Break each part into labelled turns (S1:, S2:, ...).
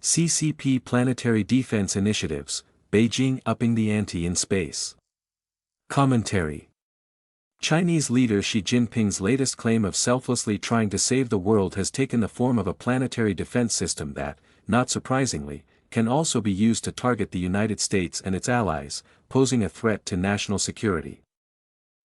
S1: CCP Planetary Defense Initiatives, Beijing upping the ante in space. Commentary. Chinese leader Xi Jinping's latest claim of selflessly trying to save the world has taken the form of a planetary defense system that, not surprisingly, can also be used to target the United States and its allies, posing a threat to national security.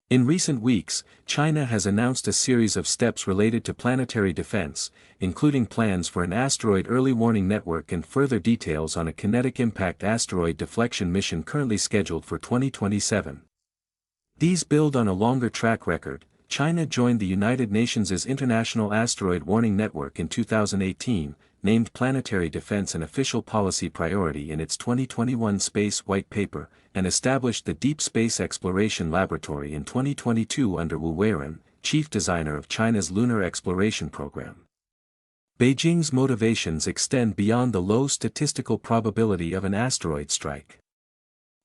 S1: In recent weeks, China has announced a series of steps related to planetary defense, including plans for an asteroid early warning network and further details on a kinetic impact asteroid deflection mission currently scheduled for 2027. These build on a longer track record. China joined the United Nations' International Asteroid Warning Network in 2018, named planetary defense an official policy priority in its 2021 Space White Paper, and established the Deep Space Exploration Laboratory in 2022 under Wu Weiren, chief designer of China's lunar exploration program. Beijing's motivations extend beyond the low statistical probability of an asteroid strike.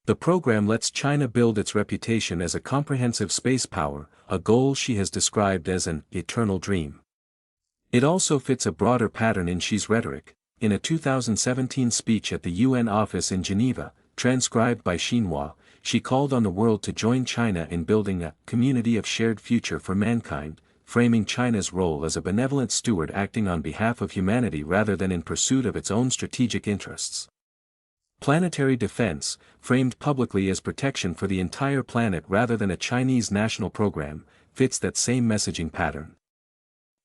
S1: The program lets China build its reputation as a comprehensive space power, a goal she has described as an eternal dream. It also fits a broader pattern in Xi's rhetoric. In a 2017 speech at the UN office in Geneva, transcribed by Xinhua, she called on the world to join China in building a community of shared future for mankind, framing China's role as a benevolent steward acting on behalf of humanity rather than in pursuit of its own strategic interests. Planetary defense, framed publicly as protection for the entire planet rather than a Chinese national program, fits that same messaging pattern.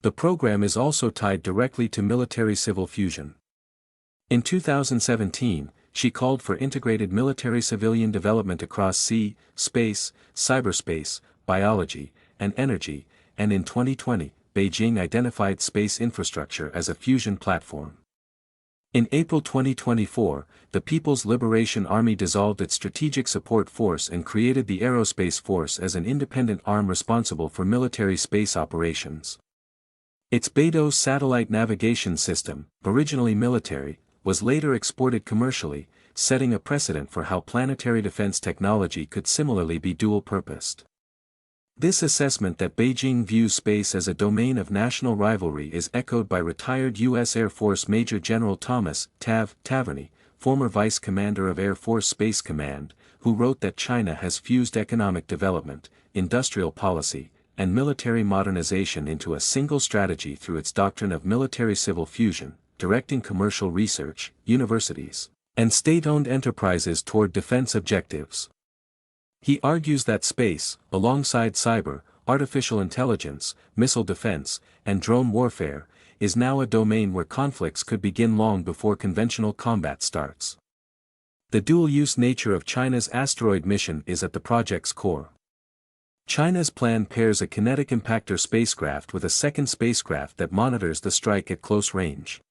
S1: The program is also tied directly to military-civil fusion. In 2017, she called for integrated military-civilian development across sea, space, cyberspace, biology, and energy, and in 2020, Beijing identified space infrastructure as a fusion platform. In April 2024, the People's Liberation Army dissolved its Strategic Support Force and created the Aerospace Force as an independent arm responsible for military space operations. Its Beidou satellite navigation system, originally military, was later exported commercially, setting a precedent for how planetary defense technology could similarly be dual-purposed. This assessment that Beijing views space as a domain of national rivalry is echoed by retired U.S. Air Force Major General Thomas Taverney, former Vice Commander of Air Force Space Command, who wrote that China has fused economic development, industrial policy, and military modernization into a single strategy through its doctrine of military-civil fusion, directing commercial research, universities, and state-owned enterprises toward defense objectives. He argues that space, alongside cyber, artificial intelligence, missile defense, and drone warfare, is now a domain where conflicts could begin long before conventional combat starts. The dual-use nature of China's asteroid mission is at the project's core. China's plan pairs a kinetic impactor spacecraft with a second spacecraft that monitors the strike at close range.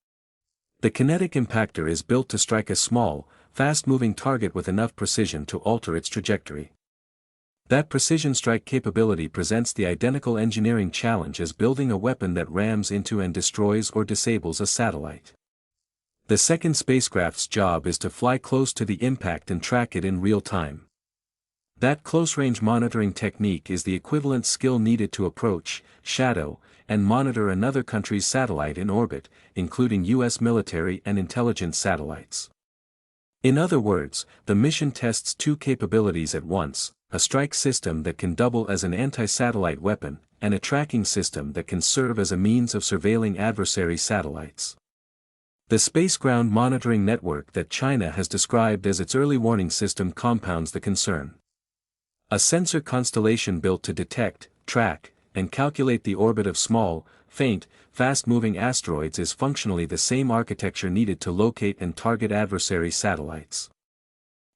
S1: The kinetic impactor is built to strike a small, fast-moving target with enough precision to alter its trajectory. That precision strike capability presents the identical engineering challenge as building a weapon that rams into and destroys or disables a satellite. The second spacecraft's job is to fly close to the impact and track it in real time. That close-range monitoring technique is the equivalent skill needed to approach, shadow, and monitor another country's satellite in orbit, including U.S. military and intelligence satellites. In other words, the mission tests two capabilities at once: a strike system that can double as an anti-satellite weapon, and a tracking system that can serve as a means of surveilling adversary satellites. The space ground monitoring network that China has described as its early warning system compounds the concern. A sensor constellation built to detect, track, and calculate the orbit of small, faint, fast-moving asteroids is functionally the same architecture needed to locate and target adversary satellites.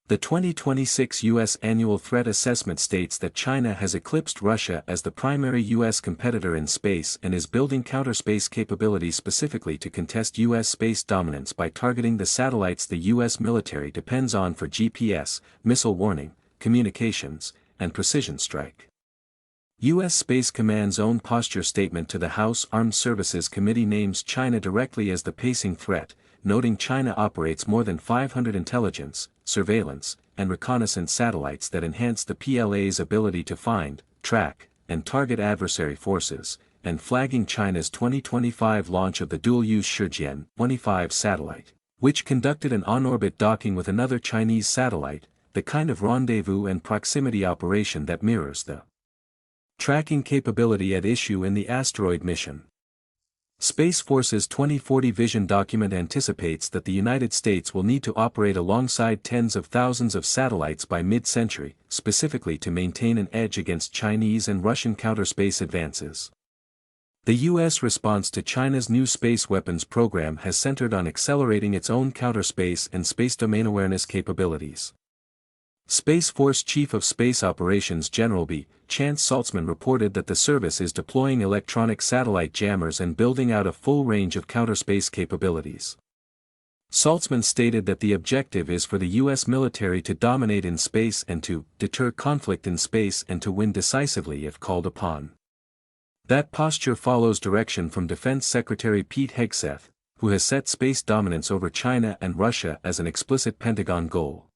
S1: The 2026 U.S. Annual Threat Assessment states that China has eclipsed Russia as the primary U.S. competitor in space and is building counter-space capabilities specifically to contest U.S. space dominance by targeting the satellites the U.S. military depends on for GPS, missile warning, communications, and precision strike. U.S. Space Command's own posture statement to the House Armed Services Committee names China directly as the pacing threat, noting China operates more than 500 intelligence, surveillance, and reconnaissance satellites that enhance the PLA's ability to find, track, and target adversary forces, and flagging China's 2025 launch of the dual-use Shijian-25 satellite, which conducted an on-orbit docking with another Chinese satellite, the kind of rendezvous and proximity operation that mirrors the tracking capability at issue in the asteroid mission. Space Force's 2040 vision document anticipates that the United States will need to operate alongside tens of thousands of satellites by mid-century, specifically to maintain an edge against Chinese and Russian counterspace advances. The U.S. response to China's new space weapons program has centered on accelerating its own counterspace and space domain awareness capabilities. Space Force Chief of Space Operations General B. Chance Saltzman reported that the service is deploying electronic satellite jammers and building out a full range of counterspace capabilities. Saltzman stated that the objective is for the U.S. military to dominate in space and to deter conflict in space and to win decisively if called upon. That posture follows direction from Defense Secretary Pete Hegseth, who has set space dominance over China and Russia as an explicit Pentagon goal.